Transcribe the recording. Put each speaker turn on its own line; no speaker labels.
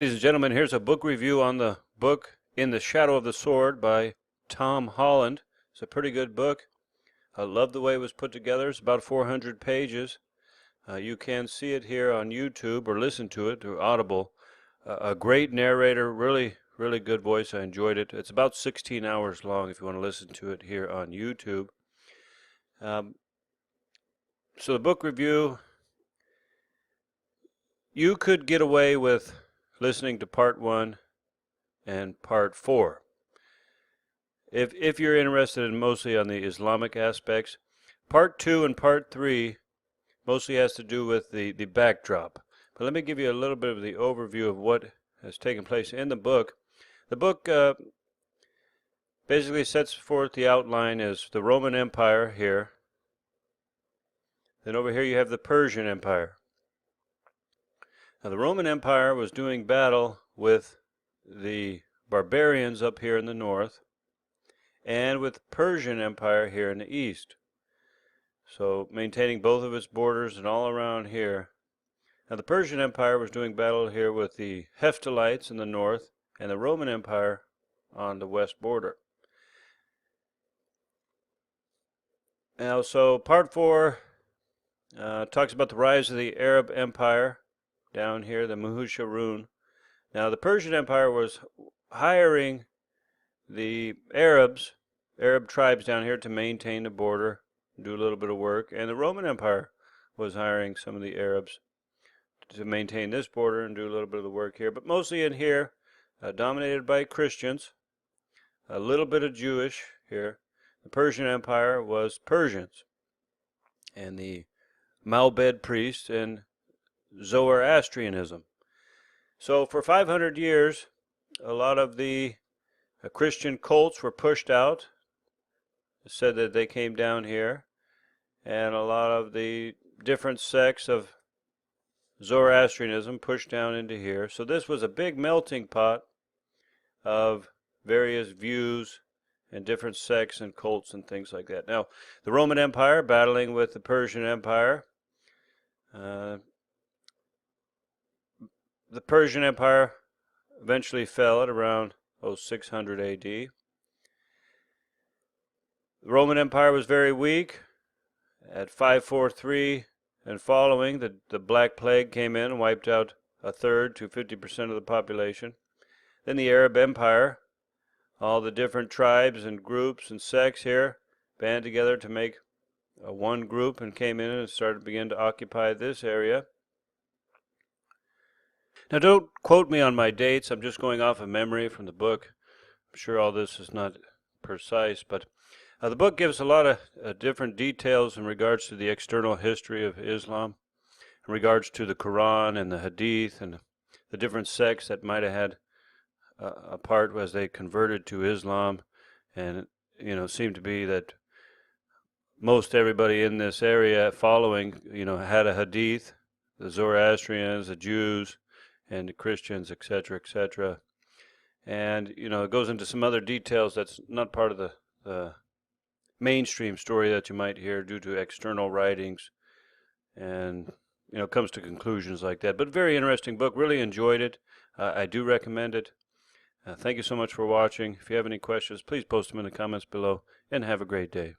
Ladies and gentlemen, here's a book review on the book In the Shadow of the Sword by Tom Holland. It's a pretty good book. I love the way it was put together. It's about 400 pages. You can see it here on YouTube or listen to it through Audible. A great narrator, really, really good voice. I enjoyed it. It's about 16 hours long if you want to listen to it here on YouTube. So the book review, you could get away with listening to part 1 and part 4. If you're interested in mostly on the Islamic aspects, part 2 and part 3 mostly has to do with the backdrop. But let me give you a little bit of the overview of what has taken place in the book. The book basically sets forth the outline as the Roman Empire here. Then over here you have the Persian Empire. Now the Roman Empire was doing battle with the barbarians up here in the north and with the Persian Empire here in the east. So maintaining both of its borders and all around here. Now the Persian Empire was doing battle here with the Hephthalites in the north and the Roman Empire on the west border. Now so part 4 talks about the rise of the Arab Empire down here, the Muhusharun. Now the Persian Empire was hiring the Arab tribes down here to maintain the border, do a little bit of work, and the Roman Empire was hiring some of the Arabs to maintain this border and do a little bit of the work here, but mostly in here, dominated by Christians, a little bit of Jewish here. The Persian Empire was Persians, and the Mahomed priests and Zoroastrianism. So for 500 years, a lot of the Christian cults were pushed out. It said that they came down here, and a lot of the different sects of Zoroastrianism pushed down into here. So this was a big melting pot of various views and different sects and cults and things like that. Now, the Roman Empire battling with the Persian Empire. The Persian Empire eventually fell at around 600 AD. The Roman Empire was very weak. At 543 and following, the Black Plague came in and wiped out a third to 50% of the population. Then the Arab Empire, all the different tribes and groups and sects here band together to make one group and came in and began to occupy this area. Now don't quote me on my dates, I'm just going off of memory from the book. I'm sure all this is not precise, but the book gives a lot of different details in regards to the external history of Islam, in regards to the Quran and the Hadith and the different sects that might have had a part as they converted to Islam. And it seemed to be that most everybody in this area following, had a Hadith, the Zoroastrians, the Jews, and the Christians, etc., etc. And, it goes into some other details that's not part of the mainstream story that you might hear due to external writings, and, comes to conclusions like that. But very interesting book. Really enjoyed it. I do recommend it. Thank you so much for watching. If you have any questions, please post them in the comments below, and have a great day.